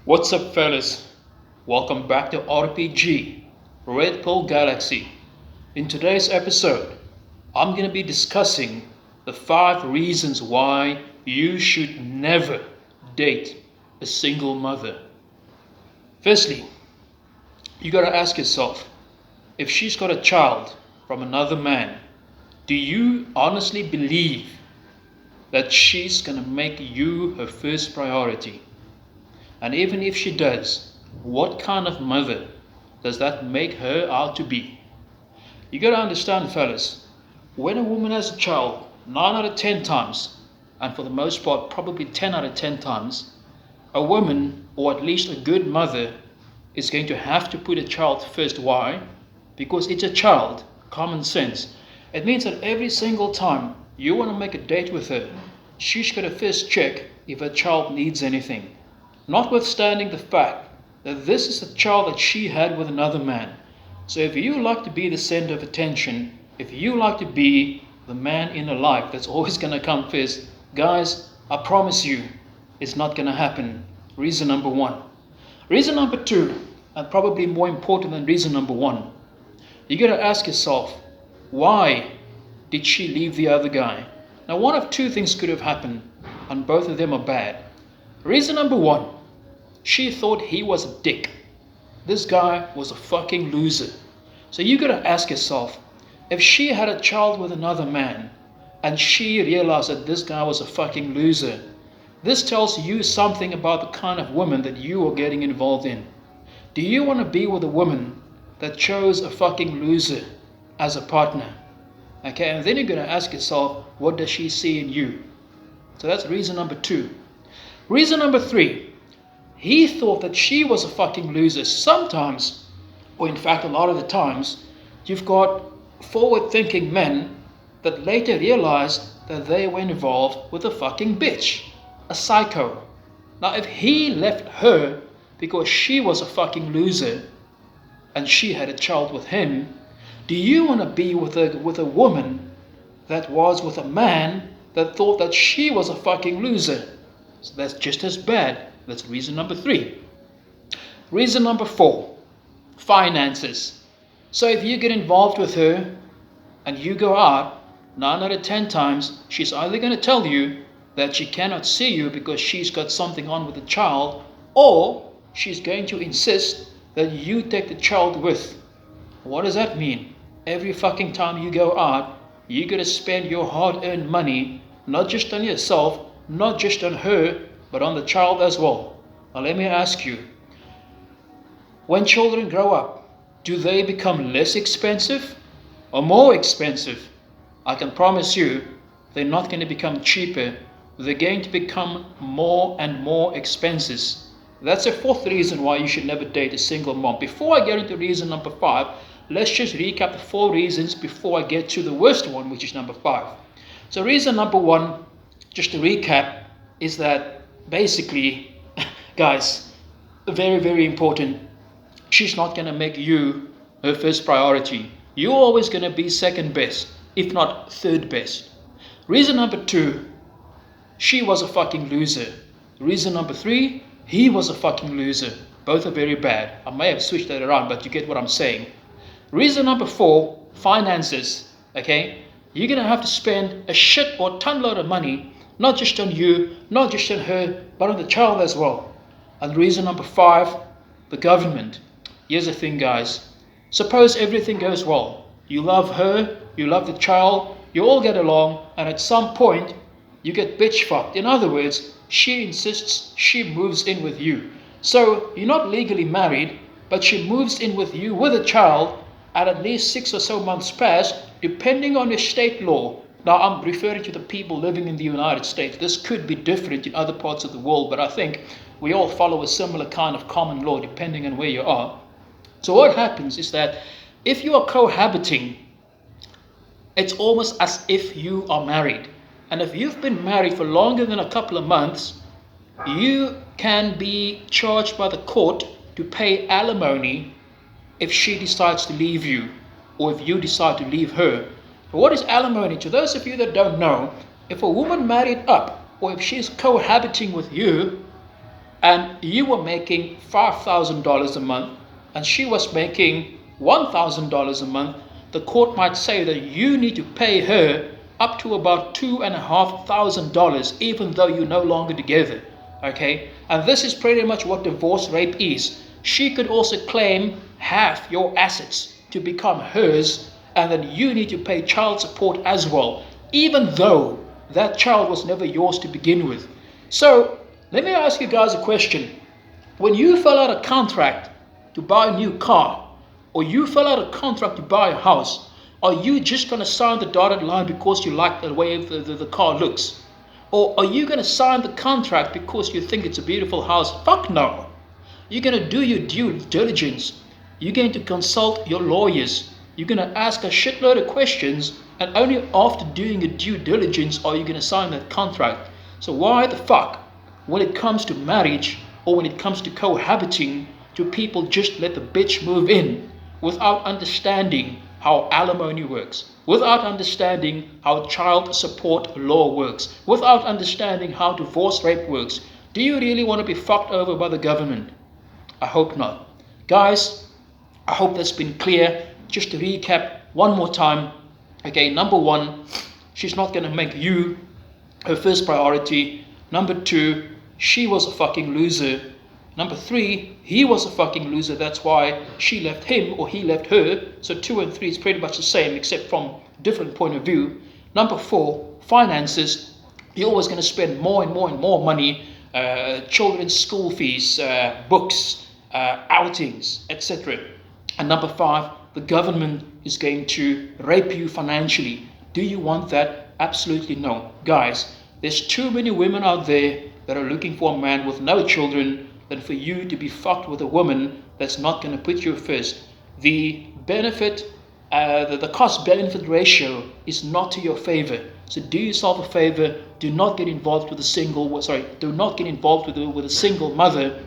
What's up, fellas? Welcome back to RPG Red Pill Galaxy. In today's episode, I'm going to be discussing the 5 reasons why you should never date a single mother. Firstly, you got to ask yourself, if she's got a child from another man, do you honestly believe that she's going to make you her first priority? And even if she does, what kind of mother does that make her out to be? You gotta understand, fellas, when a woman has a child, 9 out of 10 times, and for the most part, probably 10 out of 10 times, a woman, or at least a good mother, is going to have to put a child first. Why? Because it's a child. Common sense. It means that every single time you want to make a date with her, she's got to first check if her child needs anything. Notwithstanding the fact that this is a child that she had with another man. So if you like to be the center of attention, if you like to be the man in her life that's always going to come first, guys, I promise you, it's not going to happen. Reason number one. Reason number two, and probably more important than reason number one, you got to ask yourself, why did she leave the other guy? Now, one of two things could have happened, and both of them are bad. Reason number one, she thought he was a dick. This guy was a fucking loser. So you gotta ask yourself, if she had a child with another man and she realized that this guy was a fucking loser, this tells you something about the kind of woman that you are getting involved in. Do you want to be with a woman that chose a fucking loser as a partner? Okay, and then you're gonna ask yourself, what does she see in you? So that's reason number two. Reason number three, he thought that she was a fucking loser. Sometimes, or in fact a lot of the times, you've got forward-thinking men that later realized that they were involved with a fucking bitch, a psycho. Now if he left her because she was a fucking loser and she had a child with him, do you want to be with a woman that was with a man that thought that she was a fucking loser? So that's just as bad. That's reason number three. Reason number four, finances. So if you get involved with her and you go out, 9 out of 10 times, she's either going to tell you that she cannot see you because she's got something on with the child, or she's going to insist that you take the child with. What does that mean? Every fucking time you go out, you're going to spend your hard-earned money, not just on yourself, not just on her, but on the child as well. Now let me ask you, when children grow up, do they become less expensive or more expensive? I can promise you, they're not going to become cheaper. They're going to become more and more expensive. That's a fourth reason why you should never date a single mom. Before I get into reason number 5, let's just recap the 4 reasons before I get to the worst one, which is number 5. So reason number 1, just to recap, is that basically, guys, very, very important, she's not going to make you her first priority. You're always going to be second best, if not third best. Reason number 2, she was a fucking loser. Reason number 3, he was a fucking loser. Both are very bad. I may have switched that around, but you get what I'm saying. Reason number 4, finances. Okay? You're going to have to spend a shit or ton load of money, not just on you, not just on her, but on the child as well. And reason number 5, the government. Here's the thing, guys. Suppose everything goes well. You love her, you love the child, you all get along, and at some point, you get bitch fucked. In other words, she insists she moves in with you. So, you're not legally married, but she moves in with you with a child, and at least 6 or so months pass, depending on your state law. Now, I'm referring to the people living in the United States. This could be different in other parts of the world, but I think we all follow a similar kind of common law depending on where you are. So what happens is that if you are cohabiting, it's almost as if you are married. And if you've been married for longer than a couple of months, you can be charged by the court to pay alimony if she decides to leave you, or if you decide to leave her. What is alimony? To those of you that don't know, if a woman married up, or if she's cohabiting with you, and you were making $5,000 a month and she was making $1,000 a month, the court might say that you need to pay her up to about $2,500, even though you're no longer together. Okay, and this is pretty much what divorce rape is. She could also claim half your assets to become hers, and then you need to pay child support as well, even though that child was never yours to begin with. So let me ask you guys a question. When you fill out a contract to buy a new car, or you fill out a contract to buy a house, are you just going to sign the dotted line because you like the way the car looks? Or are you going to sign the contract because you think it's a beautiful house? Fuck no. You're going to do your due diligence. You're going to consult your lawyers. You're going to ask a shitload of questions, and only after doing your due diligence are you going to sign that contract. So why the fuck, when it comes to marriage or when it comes to cohabiting, do people just let the bitch move in without understanding how alimony works, without understanding how child support law works, without understanding how divorce rape works? Do you really want to be fucked over by the government? I hope not. Guys, I hope that's been clear. Just to recap one more time. Okay, number one, she's not going to make you her first priority. Number two, she was a fucking loser. Number three, he was a fucking loser. That's why she left him or he left her. So 2 and 3 is pretty much the same, except from different point of view. Number four, finances. You're always going to spend more and more and more money. Children's school fees, books, outings, etc. And number five, the government is going to rape you financially. Do you want that? Absolutely no. Guys, there's too many women out there that are looking for a man with no children than for you to be fucked with a woman that's not going to put you first. The benefit, the cost-benefit ratio is not to your favor. So do yourself a favor. Do not get involved with a single. Do not get involved with a single mother.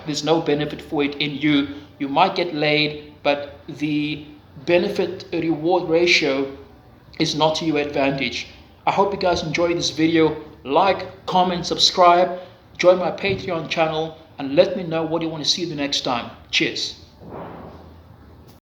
There's no benefit for it in you. You might get laid, but the benefit-reward ratio is not to your advantage. I hope you guys enjoyed this video. Like, comment, subscribe, join my Patreon channel, and let me know what you want to see the next time. Cheers.